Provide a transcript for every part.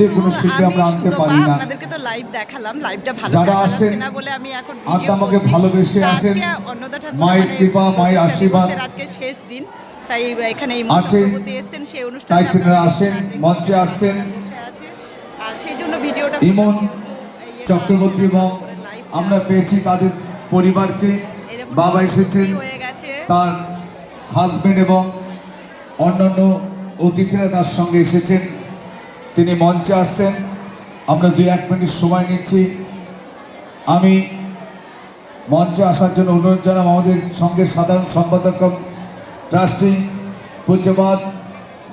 দিয়ে কোনো শিল্পী আমরা আনতে পারি না। আপনাদেরকে তো লাইভ দেখালাম, লাইভটা ভালো যারা আসেন না বলে আমি এখন আত্মাকে ভালোবেসে আসেন, মায়ের কৃপা মায়ের আশীর্বাদ আজকে শেষ দিন, তাই এখানে এই মঞ্চে এসেছেন সেই অনুষ্ঠানে তাই আপনারা আসেন, মঞ্চে আসছেন। আর সেই জন্য ভিডিওটা ইমন চক্রবর্তী এবং আমরা পেয়েছি তাদের পরিবারকে, বাবা এসেছেন, তার হাজবেন্ড এবং অন্যান্য অতিথিরা তার সঙ্গে এসেছেন, তিনি মঞ্চে আসছেন। আমরা 2-1 মিনিট সময় নিচ্ছি। আমি মঞ্চে আসার জন্য অনুরোধ জানাব আমাদের সঙ্গে সাধারণ সম্পাদক ট্রাস্টি পূজ্যপাদ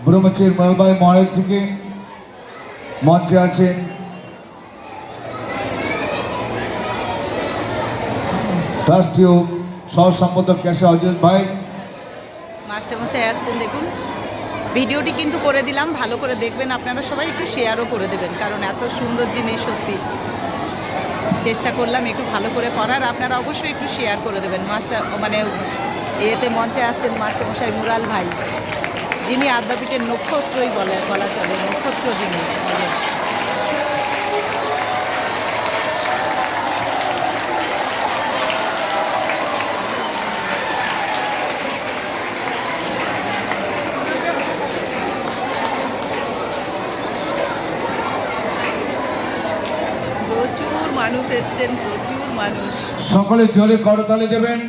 ব্রহ্মচারী মলবাই মহারাজজিকে। মঞ্চে আছেন ট্রাস্টি ও সহ সম্পাদক কেশব অজিত ভাই। মাস্টারমশাই আসছেন, দেখুন ভিডিওটি কিন্তু করে দিলাম, ভালো করে দেখবেন আপনারা সবাই, একটু শেয়ারও করে দেবেন, কারণ এত সুন্দর জিনিস সত্যি চেষ্টা করলাম একটু ভালো করে করার, আপনারা অবশ্যই একটু শেয়ার করে দেবেন। এতে মঞ্চে আসছেন মাস্টারমশাই মুরাল ভাই, যিনি আদ্যাপীঠের নক্ষত্রই বলা চলে, নক্ষত্র যিনি। প্রচুর মানুষ এসছেন, প্রচুর মানুষ। সকলে জোরে করতালি দেবেন।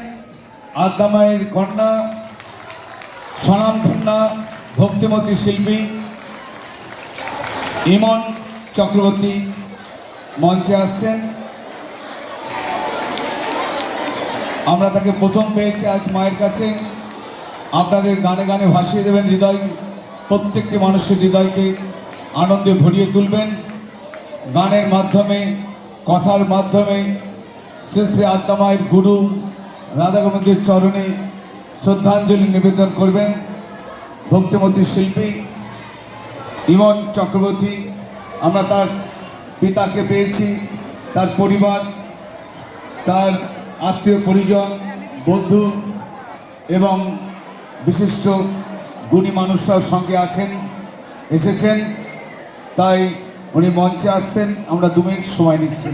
আদ্যা মায়ের কন্যা স্বনামধন্য ভক্তিমতী শিল্পী ইমন চক্রবর্তী মঞ্চে আসছেন। আমরা তাকে প্রথম পেয়েছি আজ মায়ের কাছে। আপনাদের গানে গানে ভাসিয়ে দেবেন হৃদয়, প্রত্যেকটি মানুষের হৃদয়কে আনন্দে ভরিয়ে তুলবেন গানের মাধ্যমে, কথার মাধ্যমে। শেষে আদ্যা মায়ের গুরু রাধা গোবিন্দের চরণে শ্রদ্ধাঞ্জলি নিবেদন করবেন ভক্তিমতী শিল্পী ইমন চক্রবর্তী। আমরা তার পিতাকে পেয়েছি, তার পরিবার, তার আত্মীয় পরিজন, বন্ধু এবং বিশিষ্ট গুণী মানুষরাও সঙ্গে এসেছেন, তাই উনি মঞ্চে আসছেন। আমরা 2 মিনিট সময় নিচ্ছি।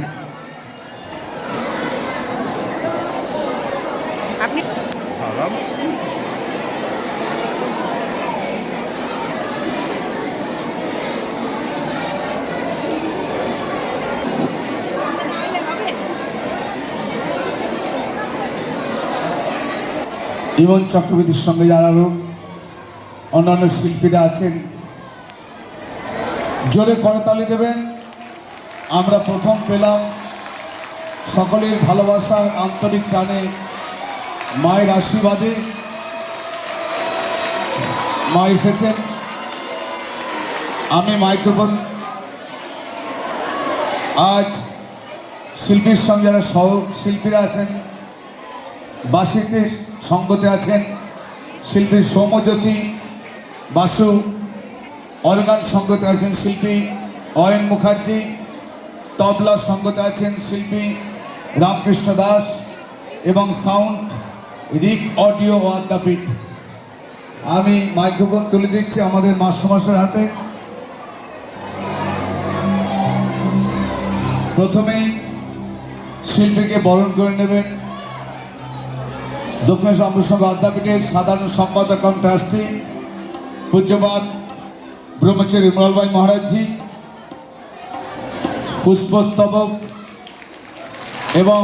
ইমন চক্রবর্তীর সঙ্গে যারা অন্যান্য শিল্পীরা আছেন জোরে করতালি দেবেন। আমরা প্রথম পেলাম সকলের ভালোবাসার আন্তরিক টানে, মায়ের আশীর্বাদে মা এসেছেন। আমি মাইক্রোফোন আজ শিল্পীর সঙ্গে যারা সহ শিল্পীরা আছেন, বাসিতে সঙ্গতে আছেন শিল্পী সৌম্যজ্যোতি বাসু, অর্গান সঙ্গতে আছেন শিল্পী অয়ন মুখার্জি, তবলা সঙ্গতে আছেন শিল্পী রামকৃষ্ণ দাস এবং সাউন্ড রিক অডিও ও আদ্যাপীঠ। আমি মাইক্রোফোন তুলে দিচ্ছি আমাদের মাস্টারমশাইয়ের হাতে। প্রথমেই শিল্পীকে বরণ করে নেবেন দক্ষিণেশ্বর অমৃতসংঘ আদ্যাপীঠের সাধারণ সম্পাদক ট্রাস্টি পূজ্যপাদ ব্রহ্মচারী মুরালবাই মহারাজজি। পুষ্পস্তবক এবং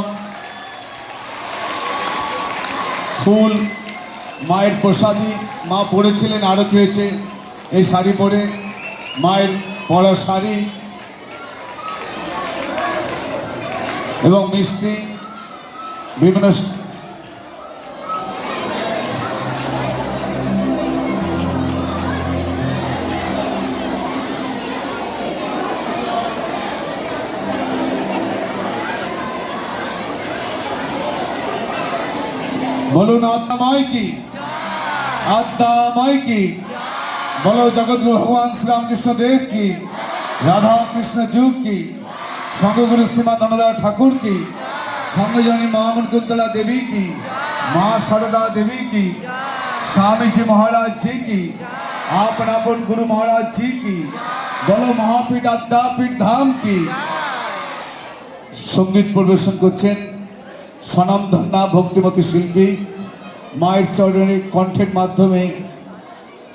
ফুল, মায়ের প্রসাদী মা পরেছিলেন, আরতি হয়েছে এই শাড়ি পরে, মায়ের পরা শাড়ি এবং মিষ্টি বিভিন্ন বলুন আদ্যা মাই কি, আদ্যা মাই কি, বলো জগৎগুরু ভগবান শ্রীরামকৃষ্ণ দেব কি, রাধা কৃষ্ণ যুগ কি, সংঘগুরু শ্রীমা দামোদর ঠাকুর কি, সংঘজনী মা মুকুন্দলা দেবী কি, মা সারদা দেবী की, स्वामी जी महाराज जी की, आपन आपन गुरु महाराज जी की, বলো মহাপীঠ আদ্যাপীঠ ধাম কি। সঙ্গীত পরিবেশন করছেন স্বনামধন্যা ভক্তিমতী শিল্পী। মায়ের চরণে কণ্ঠের মাধ্যমে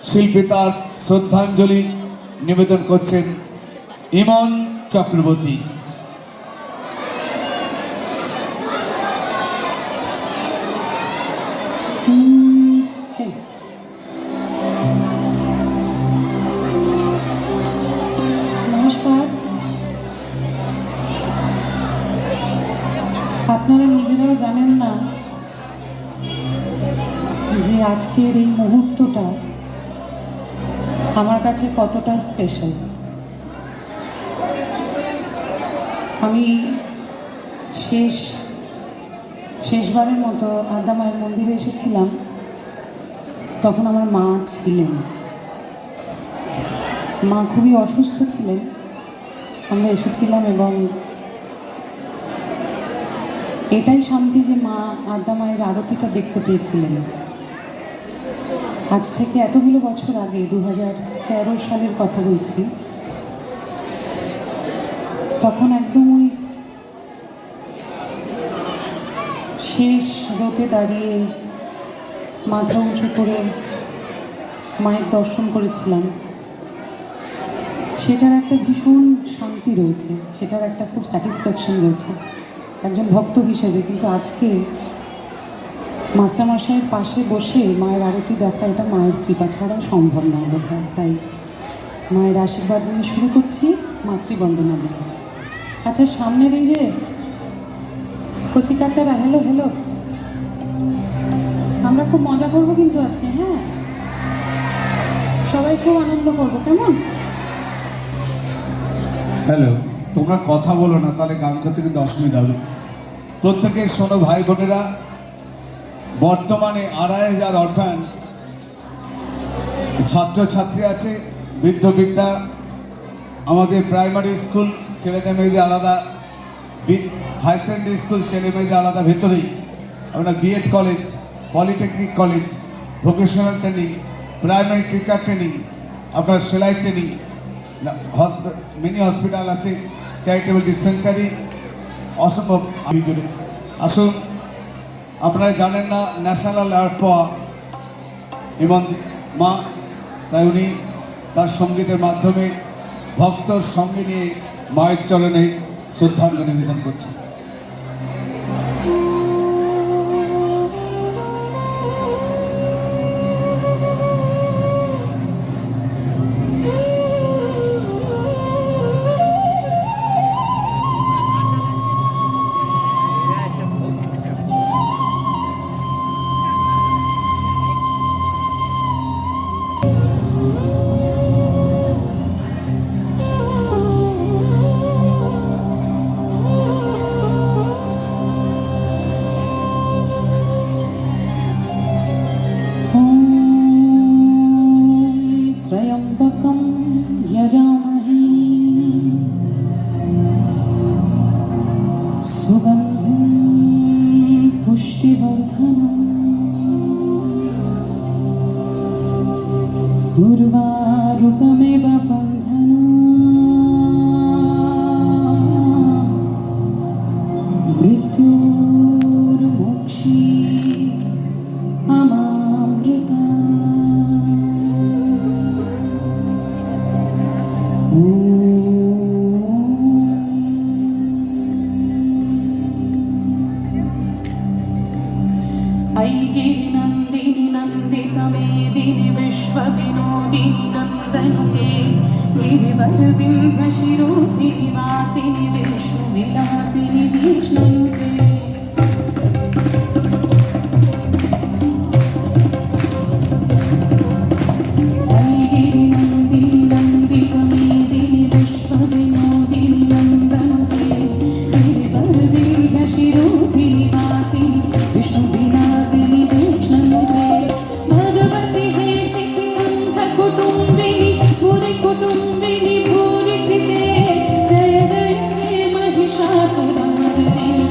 শিল্পী তার শ্রদ্ধাঞ্জলি নিবেদন করছেন ইমন চক্রবর্তী। নমস্কার। আপনারা নিজেরাও জানেন না যে আজকের এই মুহূর্তটা আমার কাছে কতটা স্পেশাল। আমি শেষবারের মতো আদ্যা মায়ের মন্দিরে এসেছিলাম, তখন আমার মা ছিলেন। মা খুবই অসুস্থ ছিলেন। আমরা এসেছিলাম এবং এটাই শান্তি যে মা আদ্যা মায়ের আরতিটা দেখতে পেয়েছিলেন। আজ থেকে এতগুলো বছর আগে 2013 সালের কথা বলছি। তখন একদম ওই শেষ রোতে দাঁড়িয়ে মাথা উঁচু করে মায়ের দর্শন করেছিলাম। সেটার একটা ভীষণ শান্তি রয়েছে, সেটার একটা খুব স্যাটিসফ্যাকশন রয়েছে একজন ভক্ত হিসেবে। কিন্তু আজকে মাস্টারমশাইয়ের পাশে বসে মায়ের আরতি দেখা, এটা মায়ের কৃপা ছাড়া সম্ভব না বোধহয়। তাই মায়ের আশীর্বাদ নিয়ে শুরু করছি মাতৃবন্দনা দিয়ে। আচ্ছা, সামনের এই যে কচি কাচারা, হ্যালো হ্যালো, আমরা খুব মজা করবো কিন্তু আজকে। হ্যাঁ, সবাই খুব আনন্দ করবো, কেমন? হ্যালো, তোমরা কথা বলো না, তাহলে গান করতে কিন্তু অসুবিধা হবে। প্রত্যেকে শোনো ভাই বোনেরা, বর্তমানে 2500 অরফান ছাত্রছাত্রী আছে। বৃদ্ধবিদ্যা, আমাদের প্রাইমারি স্কুল ছেলেদের মেয়েদের আলাদা, হাই সেকেন্ডারি স্কুল ছেলে মেয়েদের আলাদা, ভেতরেই আপনার BEd college, polytechnic college, vocational training, primary teacher training, আপনার সেলাই ট্রেনিং, মিনি হসপিটাল আছে, চ্যারিটেবল ডিসপেন্সারি, অসম্ভব আমি জুড়ে। আসুন, আপনারা জানেন না ন্যাশনাল অ্যাওয়ার্ড পাওয়া ইমন মা, তাই উনি তার সঙ্গীতের মাধ্যমে ভক্তর সঙ্গে নিয়ে মায়ের চরণে শ্রদ্ধাঞ্জলি নিবেদন করছেন। त्र्यम्बकं यजामहे सुगन्धिं पुष्टिवर्धनम् उर्वारुकमिव बन्धनात् मृत्युर्मोक्षी अमामृता। ऐगिरिनन्दिनि नन्दितमेदिनि विश्वविनोदिनि नन्दनुते गिरिवरविन्ध्यशिरोधिनि वासिनि विश्वविलासिनि जिष्णुनुते। ऐगिरिनन्दिनि नन्दितमेदिनि विश्वविनोदिनि नन्दनुते गिरिवरविन्ध्यशिरोधिनि वासिनि विष्णुविलासिनि जिष्णुनुते। भगवति हे शिखिकण्ठकुटुम्बिनि भूरिकुटुम्बिनि भूरिकृते जय जय हे महिषासुरमर्दिनि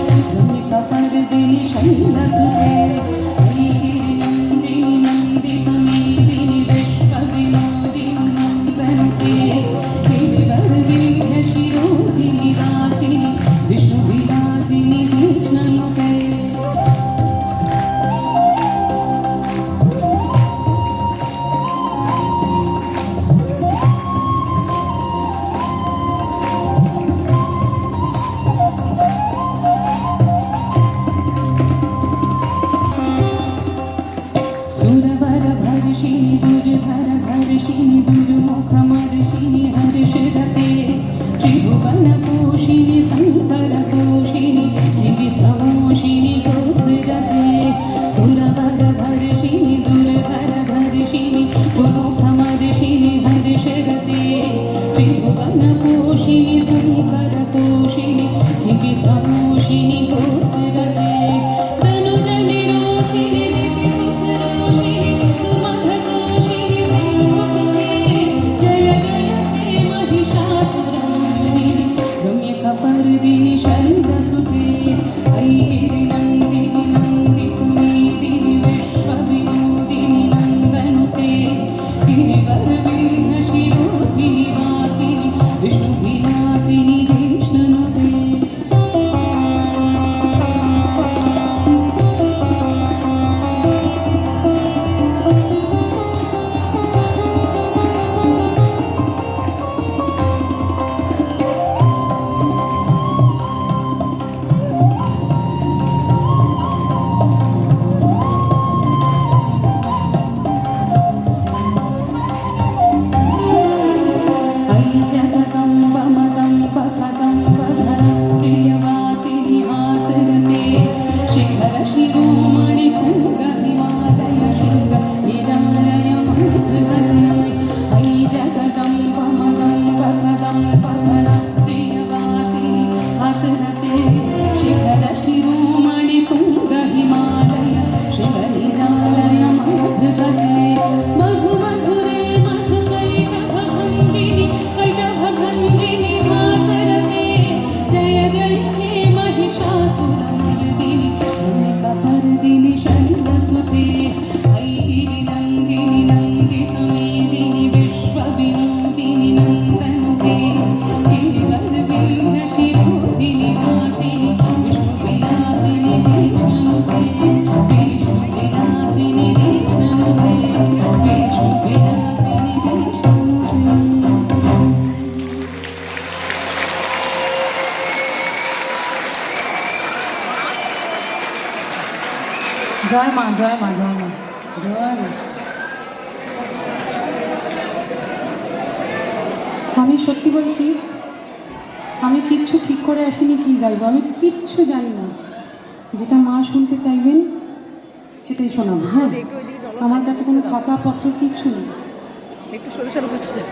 तोषिणि संकरतोषिणि किमपि समोषिणि गोस्रते तनुजनिरोषिणि दितिसुचरोषिणि दुर्मधशोषिणि शङ्कुसुते जय जय हे महिषासुरमर्दिनि रम्यकपर्दिनि शैलसुते ऐगिरिनन्दिनि नन्दितुमेदिनि विश्वविनोदिनि नन्दनुते गिरिवरविन्ध्यशिरोधिनि वासिनि विष्णुविलासिनि जिष्णुनुते ऐ जगदम्ब मदम्ब कदम्ब धनप्रियवासिनि हासरते शिखरशिरोमणि कुङ्ग हिमालय शृङ्ग निजालय मधुगते ऐ जगदम्ब मदम्ब कदम्ब धनप्रियवासिनि हासरते शिखरशिरोमणि तुङ्ग हिमालय शृङ्ग निजालय मधुगते मधु मधुरे मधुकैटभभञ्जिनि कैटभभञ्जिनि हासरते जय जय हे महिषासुरमर्दिनि रम्यकपर्दिनि शैलसुते ऐगिरिनन्दिनि नन्दितमेदिनि विश्वविनोदिनि नन्दनुते गिरिवरविन्ध्यशिरोधिनि वासिनि विष्णुविलासिनि जिष्णुनुते विष्णुविलासिनि जिष्णुनुते विष्णुविलासिनि जिष्णुनुते জয় মা জয় মা জয় মা জয় মা। আমি সত্যি বলছি, আমি কিচ্ছু ঠিক করে আসিনি কি গাইবো, আমি কিচ্ছু জানি না। যেটা মা শুনতে চাইবেন সেটাই শোনাবো। হ্যাঁ, আমার কাছে কোনো খাতাপত্র কিচ্ছু নেই। একটু সরে সরে বসে যান।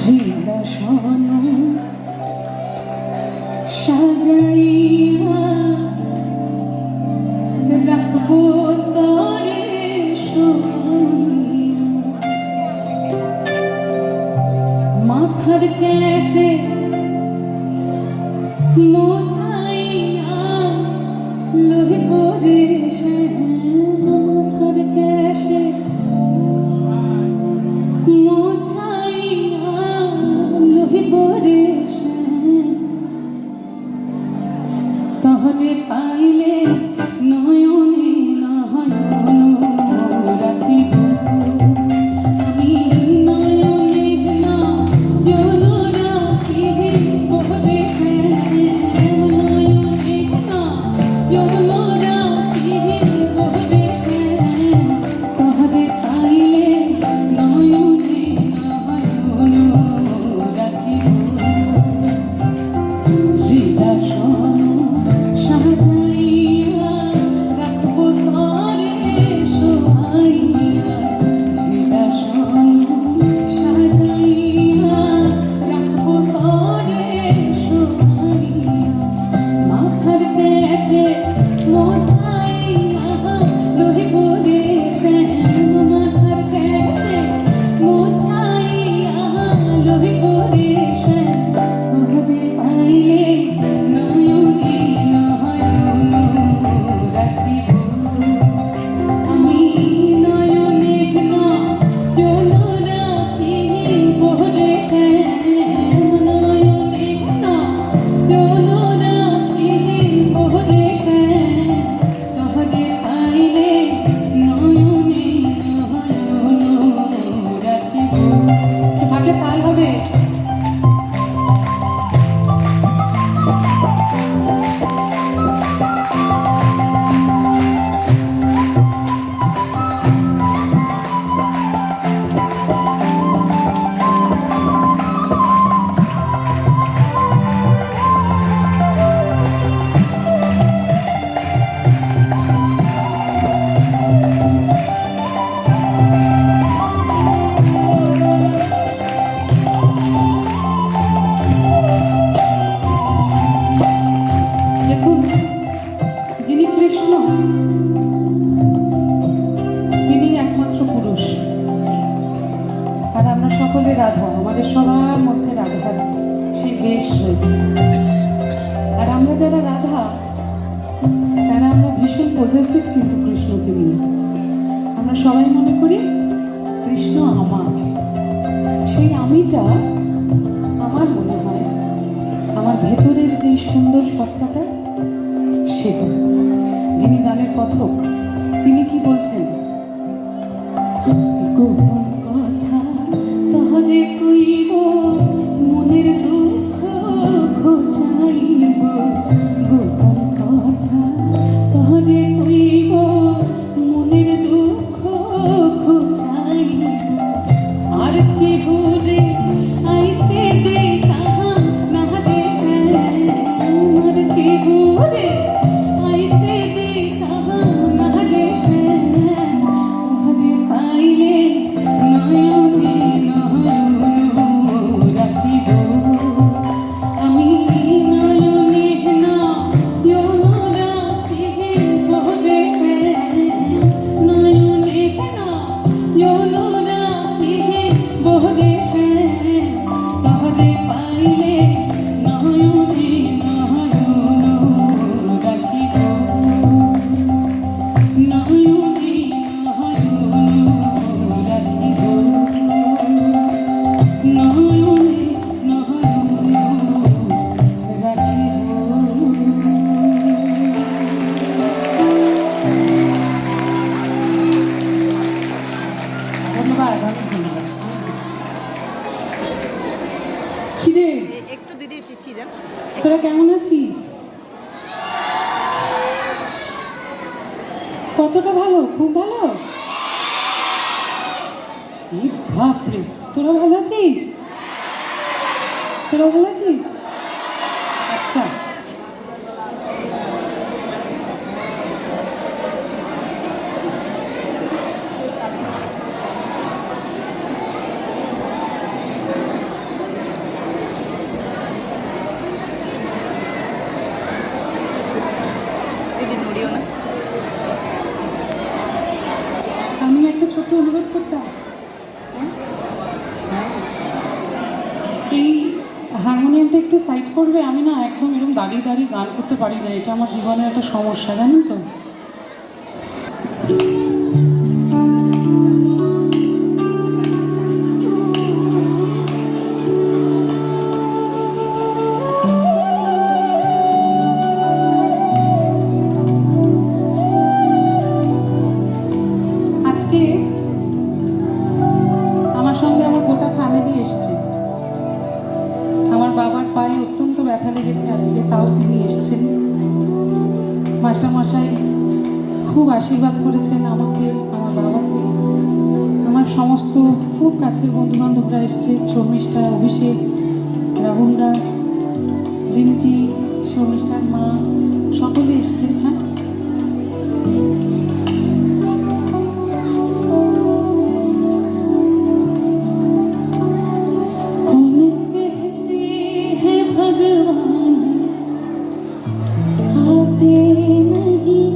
হৃদশন সাজাইয়া রাখবো তরে মাথার ক্যাশে মোছাইয়া লোহিব রে মাথার ক্যাশে মোছাইয়া লোহিব রে তহরে পাইলে নয়নে নয়ন রাখিব আমি নয়নে নয়ন রাখিব রে নয়নে নয়ন রাখিব রে তহরে পাইলে নয়নে নয়ন রাখিব হৃদশন সাজাইয়া বেশ হয়েছে। আর আমরা যারা রাধা তারা আমরা ভীষণ পজেসিভ কিন্তু কৃষ্ণকে নিয়ে। আমরা সবাই মনে করি কৃষ্ণ আমার, সেই আমিটা আমার মনে হয় আমার ভেতরের যে সুন্দর সত্তাটা সেটা। যিনি গানের কথক তিনি কি বলছেন, গোপন কথা তাহলে কইব, মনের দুঃখ খোঁজাইব, গোপন কথা তাহলে কইব, মনের দুঃখ খোঁজাইব, আর কি ভুলে আইতে দে তাহা না দেশে, আর কি ভুলে আইতে দে তাহা না দেশে, তাহলে পাইলে নয়নে নয়ন রাখিব, আমি নয়নে নয়ন রাখিব দেশে, নয়নে নয়ন রাখিব দেশে, তাহলে পাইলে নয়নে নয়ন রাখিব, নয়নে নয়ন রাখিব, নয়নে নয়ন রাখিব। ধন্যবাদ, অনেক ধন্যবাদ। খিরে, একটু দিদি পিছিয়ে যান। তোরা কেমন আছিস? কতটা ভালো? খুব ভালো? এই বাপরে, তোরা ভালো আছিস? তোরা ভালো আছিস? আচ্ছা, দিদি নড়িও না। আমি একটা ছোট্ট অনুরোধ করতাম। এই হারমোনিয়ামটা একটু সাইড করবে? আমি না একদম এরকম দাঁড়িয়ে দাঁড়িয়ে গান করতে পারি না, এটা আমার জীবনের একটা সমস্যা, জানেন তো। আজকে আমার সঙ্গে আমার গোটা ফ্যামিলি এসছে। আমার বাবার পায়ে অত্যন্ত ব্যথা লেগেছে আজকে, তাও তিনি এসছেন। মাস্টারমশাই খুব আশীর্বাদ করেছেন আমাকে, আমার বাবাকে। আমার সমস্ত খুব কাছের বন্ধুবান্ধবরা এসছে, শর্মিষ্ঠা, অভিষেক, রাহুলদা, রিন্টি, শর্মিষ্ঠার মা, সকলে এসছে। হ্যাঁ, कौन कहते हैं भगवान आते नहीं,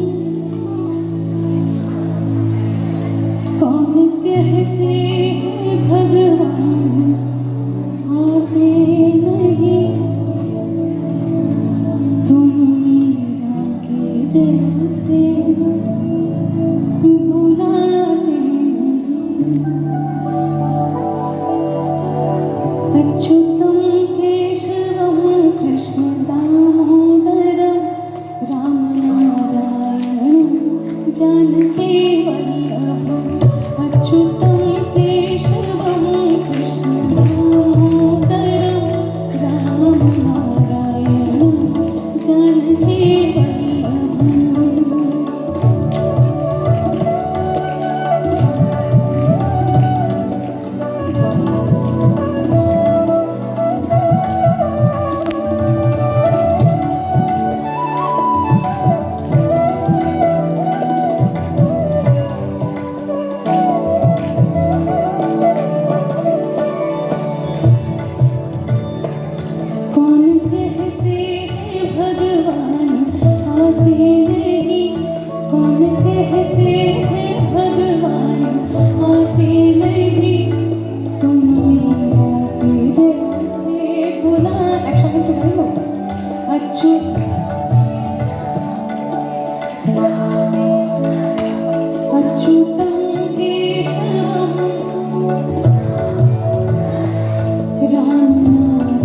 कौन कहते हैं भगवान आते नहीं, तुम मीरा के जैसे बुलाते नहीं, अच्युतं केशवं कृष्ण अच्युतं केशवं रामनारायणं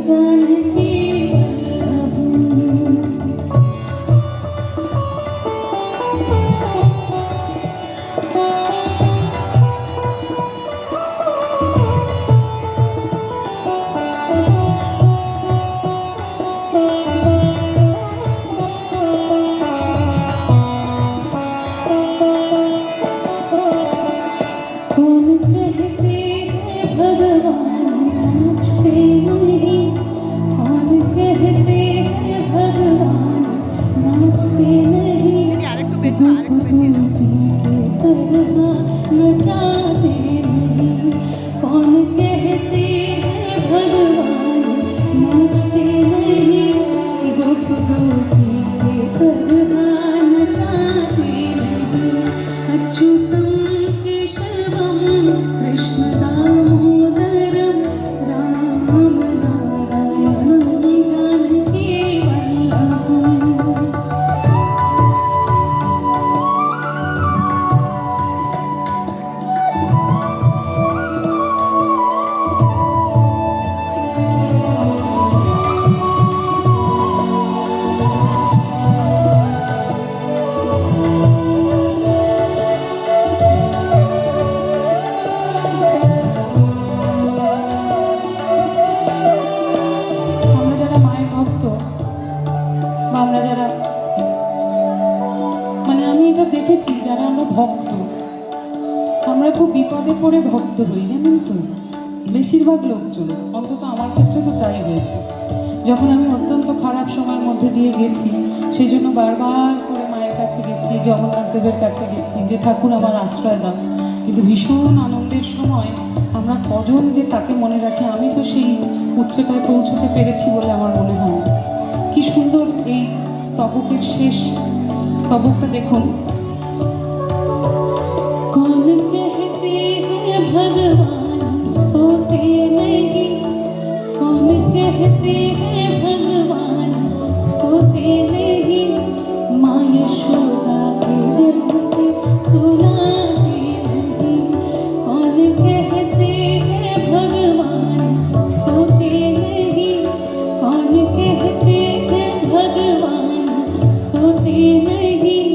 जानकी वल्लभम्। कौन कहते हैं भगवान नाचते नहीं, कौन कहते हैं भगवान नाचते नहीं, আরেকটু বেঁচে আরেকটু বেঁচে के तरह नचाते नहीं, कौन कहते हैं भगवान नाचते नहीं, गोप गोपी के तरह नचाते नहीं। अच्युतं केशवं कृष्ण दामोदरं रामनारायणं जानकी वल्लभम्। আমরা যারা মায়ের ভক্ত বা আমরা যারা মানে আমি এটা দেখেছি যারা আমরা ভক্ত আমরা খুব বিপদে পড়ে ভক্ত হই জানেন তো, বেশিরভাগ লোকজন, অন্তত আমার ক্ষেত্রে তো তাই হয়েছে। যখন আমি অত্যন্ত খারাপ সময়ের মধ্যে দিয়ে গেছি সেই জন্য বারবার করে মায়ের কাছে গেছি, জগন্নাথ দেবের কাছে গেছি যে ঠাকুর আমার আশ্রয় দাও, কিন্তু ভীষণ আনন্দের সময় আমরা কজন যে তাকে মনে রাখি, আমি তো সেই উচ্চতায় পৌঁছতে পেরেছি বলে আমার মনে হয়। কি সুন্দর এই স্তবকের শেষ স্তবকটা দেখুন। कौन कहते हैं भगवान सोते नहीं, कौन कहते हैं भगवान सोते नहीं, माँ यशोदा के जैसे सुलाते नहीं, कौन कहते हैं भगवान सोते नहीं, कौन कहते हैं भगवान सोते नहीं,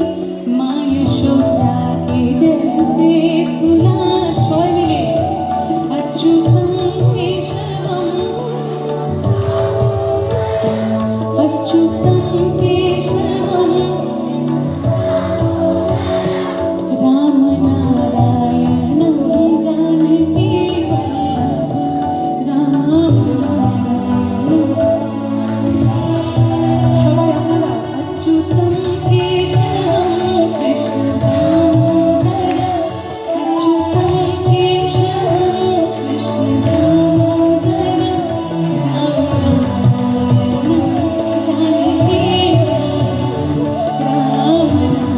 माँ यशोदा के जैसे सुला छोड़ मिले। अच्युतं केशवं अच्युतं केशवं रामनारायणं जानकी वल्लभं। रामनारायणं সবাই আপনারা अच्युतं केशवं कृष्ण दामोदरं, अच्युतं केशवं कृष्ण दामोदरं, रामनारायणं जानकी वल्लभं। रामनारायणं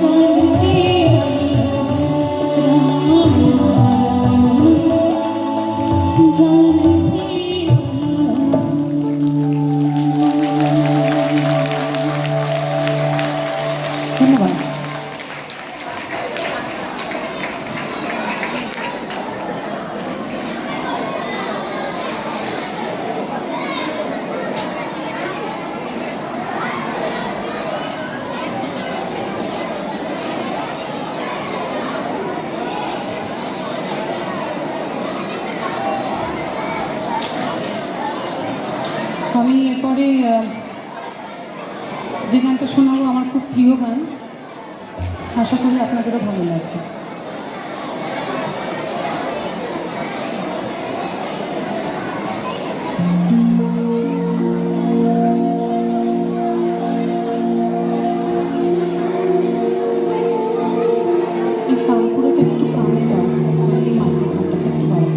जानकी वल्लभं। रामनारायणं जानकी वल्लभं। ধন্যবাদ। আমি এরপরে যে গানটা শোনাবো আমার খুব প্রিয় গান, আশা করি আপনাদেরও ভালো লাগবে। এই তানপুরাটা একটু কানে দাও, এই মাইক্রোফোনটাকে একটু বাড়াও।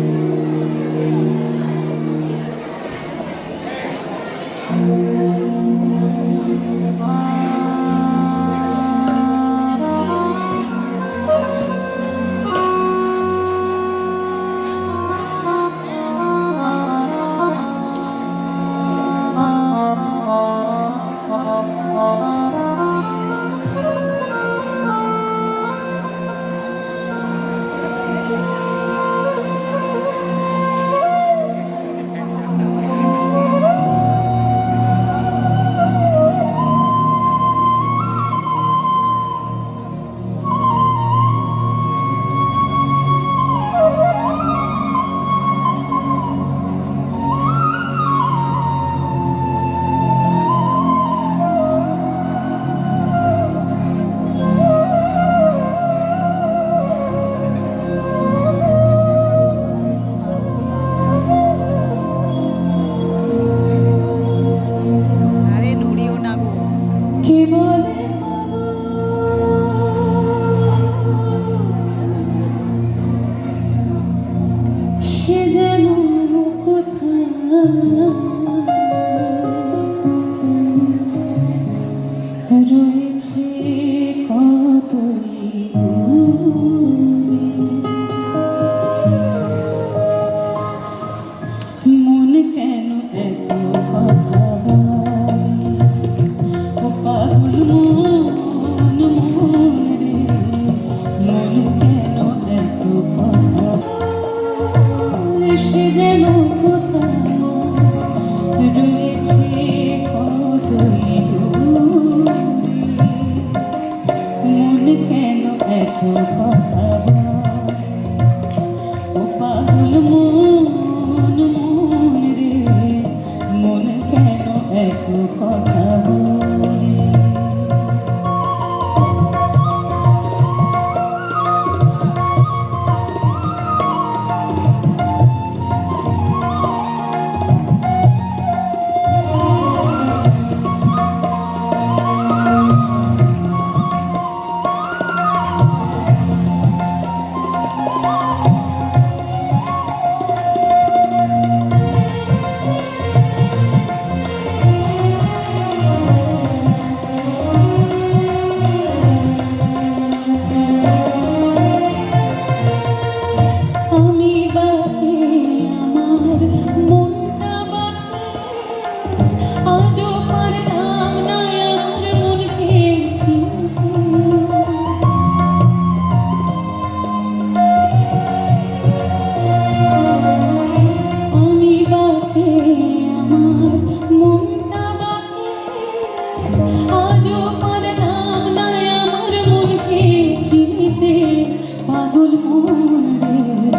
মন রে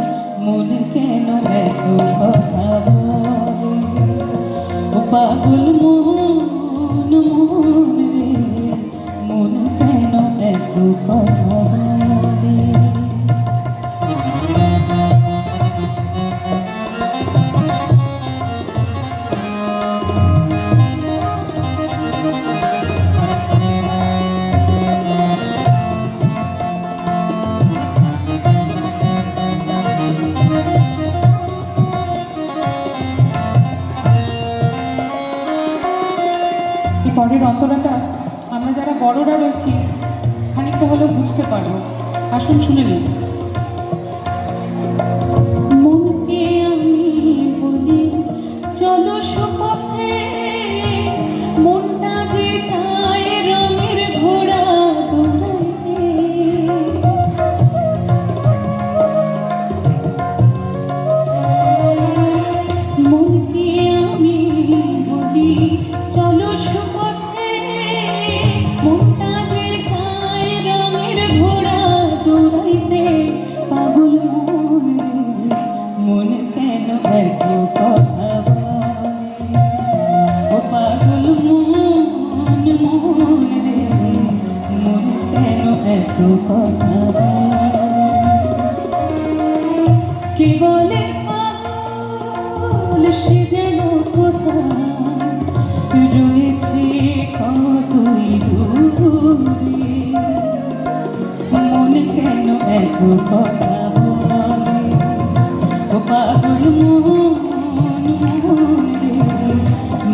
মনে কেন এত কথা বলে ও পাগল মন মন রে মনে কেন এত কথা বলে এই পরের অন্তরাটা আমরা যারা বড়রা রয়েছি খানিকটা হলেও বুঝতে পারবো। আসুন শুনে নিন। মনকে আমি বলি চলো সুপথে মনটা যে চায় রঙের ঘোড়া দৌড়াইতে মনকে আমি বলি চলো সুপথে মনটা যে চায় রঙের ঘোড়া দৌড়াইতে পাগল মন রে মন কেন এত কথা বলে ও পাগল মন মন রে মন কেন এত কথা বলে কে বলে পাগল সে যেন কোথায় রয়েছে কতই দূরে মনে কেন এত কথা বলে ও পাগল মন মন রে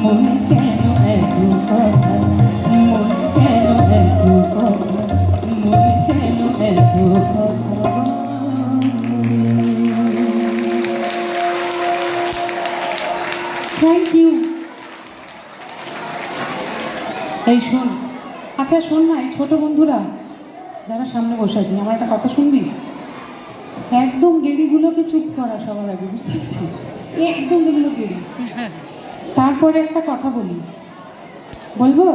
মনে কেন এত কথা মনে কেন এত কথা মনে কেন এত কথা থ্যাংক ইউ। এই শোন, আচ্ছা শোন না, এই ছোট বন্ধুরা যারা সামনে বসে আছে আমার একটা কথা শুনবি? একদম গেড়িগুলোকে চুপ করা সবার আগে, বুঝতে পারছি? একদম যেগুলো গেড়ি। তারপরে একটা কথা বলি, বলবো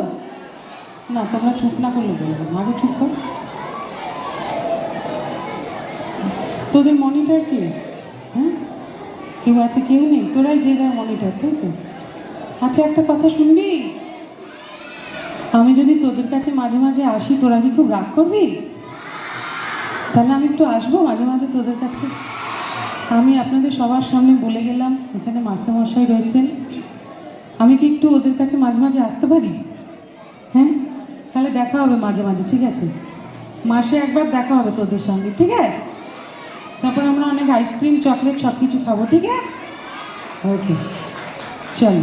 না? তোমরা চুপ না করলে বলবো, আগে চুপ কর। তোদের মনিটর কে? হ্যাঁ, কেউ আছে? কেউ নেই? তোরাই যে যার মনিটর, তাই তো? আচ্ছা একটা কথা শুনবি? আমি যদি তোদের কাছে মাঝে মাঝে আসি তোরা কি খুব রাগ করবি? তাহলে আমি একটু আসবো মাঝে মাঝে তোদের কাছে। আমি আপনাদের সবার সামনে বলে গেলাম, এখানে মাস্টারমশাই রয়েছেন, আমি কি একটু ওদের কাছে মাঝে মাঝে আসতে পারি? হ্যাঁ, তাহলে দেখা হবে মাঝে মাঝে, ঠিক আছে? মাসে একবার দেখা হবে তোদের সঙ্গে, ঠিক আছে? তারপর আমরা অনেক আইসক্রিম চকলেট সব কিছু খাবো, ঠিক আছে? ওকে, চল।